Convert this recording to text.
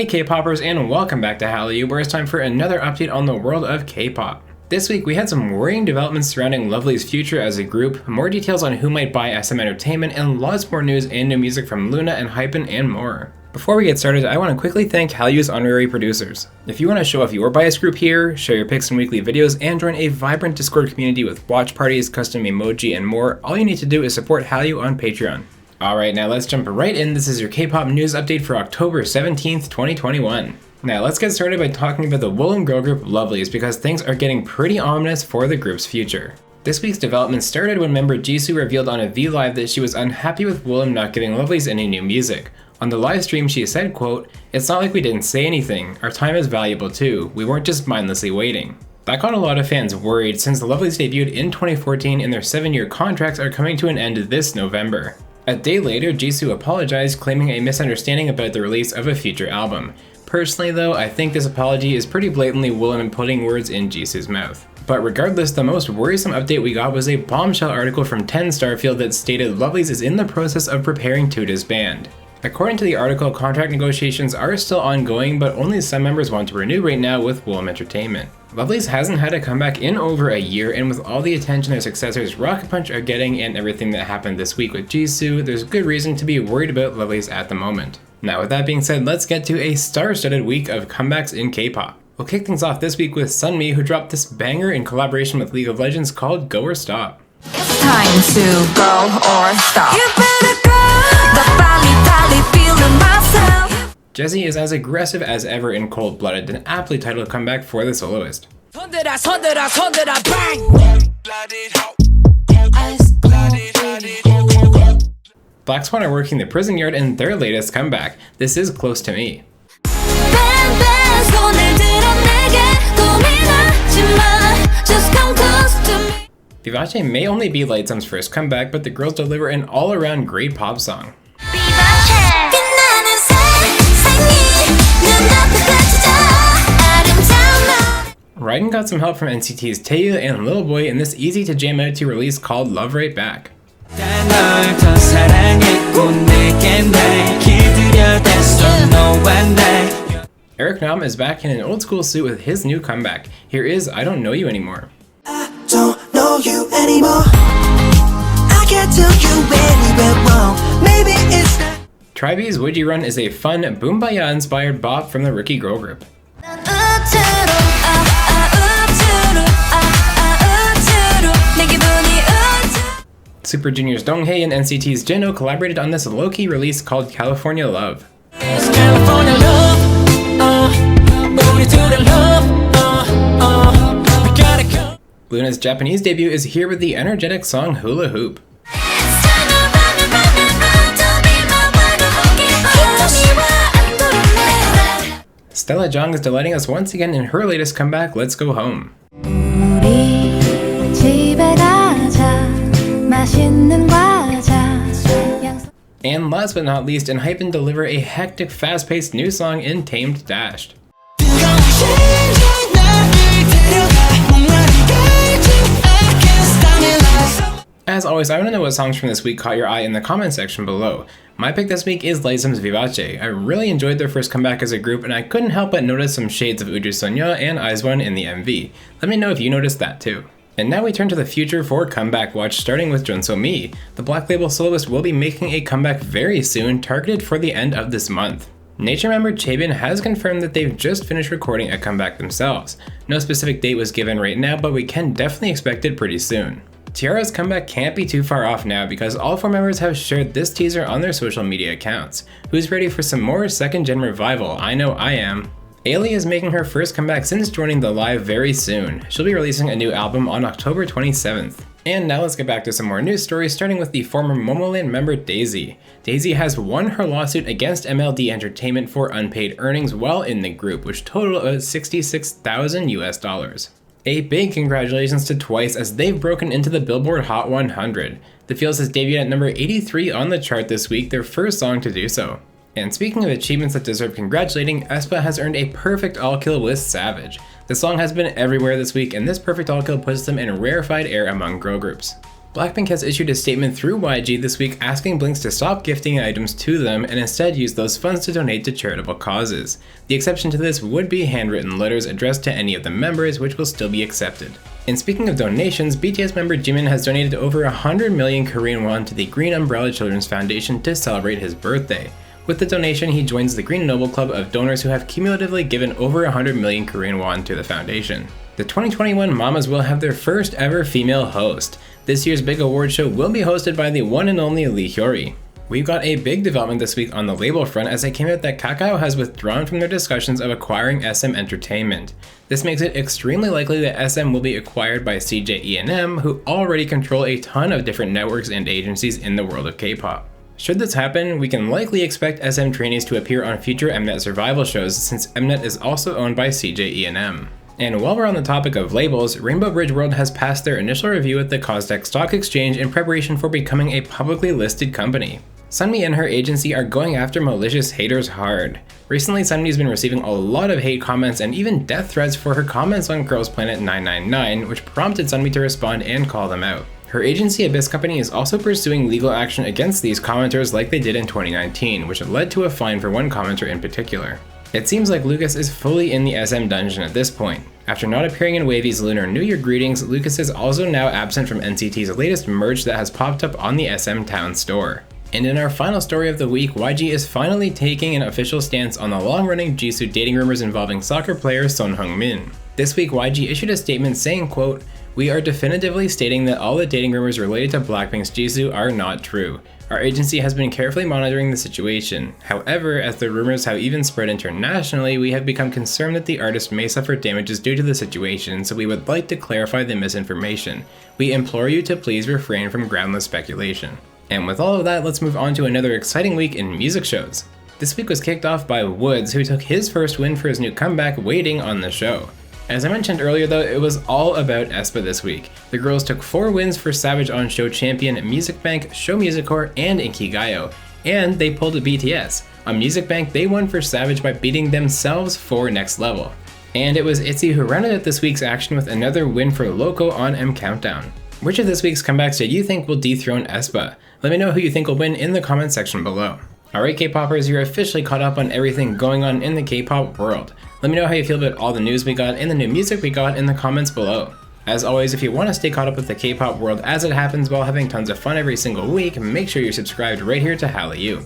Hey K-popers, and welcome back to Hallyu, where it's time for another update on the world of K-pop. This week we had some worrying developments surrounding Lovelyz future as a group, more details on who might buy SM Entertainment, and lots more news and new music from Luna and Enhypen and more. Before we get started, I want to quickly thank Hallyu's honorary producers. If you want to show off your bias group here, share your pics in weekly videos, and join a vibrant Discord community with watch parties, custom emoji, and more, all you need to do is support Hallyu on Patreon. Alright, now let's jump right in. This is your K-pop news update for October 17th, 2021. Now let's get started by talking about the Woollim girl group Lovelyz, because things are getting pretty ominous for the group's future. This week's development started when member Jisoo revealed on a V-Live that she was unhappy with Woollim not giving Lovelyz any new music. On the live stream she said, quote, "It's not like we didn't say anything, our time is valuable too, we weren't just mindlessly waiting." That got a lot of fans worried since the Lovelyz debuted in 2014 and their 7-year contracts are coming to an end this November. A day later, Jisoo apologized, claiming a misunderstanding about the release of a future album. Personally though, I think this apology is pretty blatantly Woollim putting words in Jisoo's mouth. But regardless, the most worrisome update we got was a bombshell article from 10 Starfield that stated Lovelyz is in the process of preparing to disband. According to the article, contract negotiations are still ongoing, but only some members want to renew right now with Woollim Entertainment. Lovelyz hasn't had a comeback in over a year, and with all the attention their successors Rocket Punch are getting and everything that happened this week with Jisoo, there's good reason to be worried about Lovelyz at the moment. Now with that being said, let's get to a star-studded week of comebacks in K-pop. We'll kick things off this week with Sunmi, who dropped this banger in collaboration with League of Legends called Go or Stop. It's time to go or stop. You better go. Jessie is as aggressive as ever in Cold Blooded, an aptly titled comeback for the soloist. Black Swan are working the prison yard in their latest comeback. This is Close to Me. Vivace may only be Lightsum's first comeback, but the girls deliver an all-around great pop song. Raiden got some help from NCT's Taeyu and Lil Boy in this easy to jam out to release called Love Right Back. Eric Nam is back in an old school suit with his new comeback. Here is I Don't Know You Anymore. I don't know you anymore. I can't tell you where we went wrong. Maybe it's not. Tribe's Would You Run is a fun Boombaya inspired bop from the Rookie girl group. Super Junior's Donghae and NCT's Jeno collaborated on this low-key release called California Love. Luna's Japanese debut is here with the energetic song Hula Hoop. Stella Jong is delighting us once again in her latest comeback, Let's Go Home. And last but not least, Enhypen deliver a hectic, fast-paced new song in Tamed Dashed. As always, I want to know what songs from this week caught your eye in the comment section below. My pick this week is Lightsum's Vivace. I really enjoyed their first comeback as a group, and I couldn't help but notice some shades of Uju Sonya and Aizwan in the MV. Let me know if you noticed that too. And now we turn to the future for Comeback Watch, starting with Junsomi. The Black Label soloist will be making a comeback very soon, targeted for the end of this month. Nature member Chabin has confirmed that they've just finished recording a comeback themselves. No specific date was given right now, but we can definitely expect it pretty soon. Tiara's comeback can't be too far off now because all 4 members have shared this teaser on their social media accounts. Who's ready for some more second-gen revival? I know I am. Ailey is making her first comeback since joining the Live very soon. She'll be releasing a new album on October 27th. And now let's get back to some more news stories, starting with the former Momoland member Daisy. Daisy has won her lawsuit against MLD Entertainment for unpaid earnings while in the group, which total about $66,000 US. A big congratulations to Twice as they've broken into the Billboard Hot 100. The Feels has debuted at number 83 on the chart this week, their first song to do so. And speaking of achievements that deserve congratulating, aespa has earned a perfect all-kill with Savage. The song has been everywhere this week, and this perfect all-kill puts them in rarefied air among girl groups. Blackpink has issued a statement through YG this week asking Blinks to stop gifting items to them and instead use those funds to donate to charitable causes. The exception to this would be handwritten letters addressed to any of the members, which will still be accepted. And speaking of donations, BTS member Jimin has donated over 100 million Korean won to the Green Umbrella Children's Foundation to celebrate his birthday. With the donation, he joins the Green Noble Club of donors who have cumulatively given over 100 million Korean won to the foundation. The 2021 Mamas will have their first ever female host. This year's big award show will be hosted by the one and only Lee Hyori. We've got a big development this week on the label front as it came out that Kakao has withdrawn from their discussions of acquiring SM Entertainment. This makes it extremely likely that SM will be acquired by CJ E&M, who already control a ton of different networks and agencies in the world of K-pop. Should this happen, we can likely expect SM trainees to appear on future Mnet survival shows since Mnet is also owned by CJ E&M. And while we're on the topic of labels, Rainbow Bridge World has passed their initial review at the Kosdaq Stock Exchange in preparation for becoming a publicly listed company. Sunmi and her agency are going after malicious haters hard. Recently, Sunmi's been receiving a lot of hate comments and even death threats for her comments on Girls Planet 999, which prompted Sunmi to respond and call them out. Her agency Abyss Company is also pursuing legal action against these commenters like they did in 2019, which led to a fine for one commenter in particular. It seems like Lucas is fully in the SM dungeon at this point. After not appearing in Wavy's Lunar New Year greetings, Lucas is also now absent from NCT's latest merch that has popped up on the SM Town store. And in our final story of the week, YG is finally taking an official stance on the long-running Jisoo dating rumors involving soccer player Son Heung-min. This week, YG issued a statement saying, quote, "We are definitively stating that all the dating rumors related to Blackpink's Jisoo are not true. Our agency has been carefully monitoring the situation. However, as the rumors have even spread internationally, we have become concerned that the artist may suffer damages due to the situation, so we would like to clarify the misinformation. We implore you to please refrain from groundless speculation." And with all of that, let's move on to another exciting week in music shows. This week was kicked off by Woods, who took his first win for his new comeback, Waiting, on the show. As I mentioned earlier though, it was all about aespa this week. The girls took 4 wins for Savage on Show Champion, Music Bank, Show Music Core, and Inkigayo, and they pulled a BTS. On Music Bank, they won for Savage by beating themselves for Next Level. And it was ITZY who rounded out this week's action with another win for Loco on M Countdown. Which of this week's comebacks do you think will dethrone aespa? Let me know who you think will win in the comment section below. Alright K-popers, you're officially caught up on everything going on in the K-pop world. Let me know how you feel about all the news we got and the new music we got in the comments below. As always, if you want to stay caught up with the K-pop world as it happens while having tons of fun every single week, make sure you're subscribed right here to Hallyu.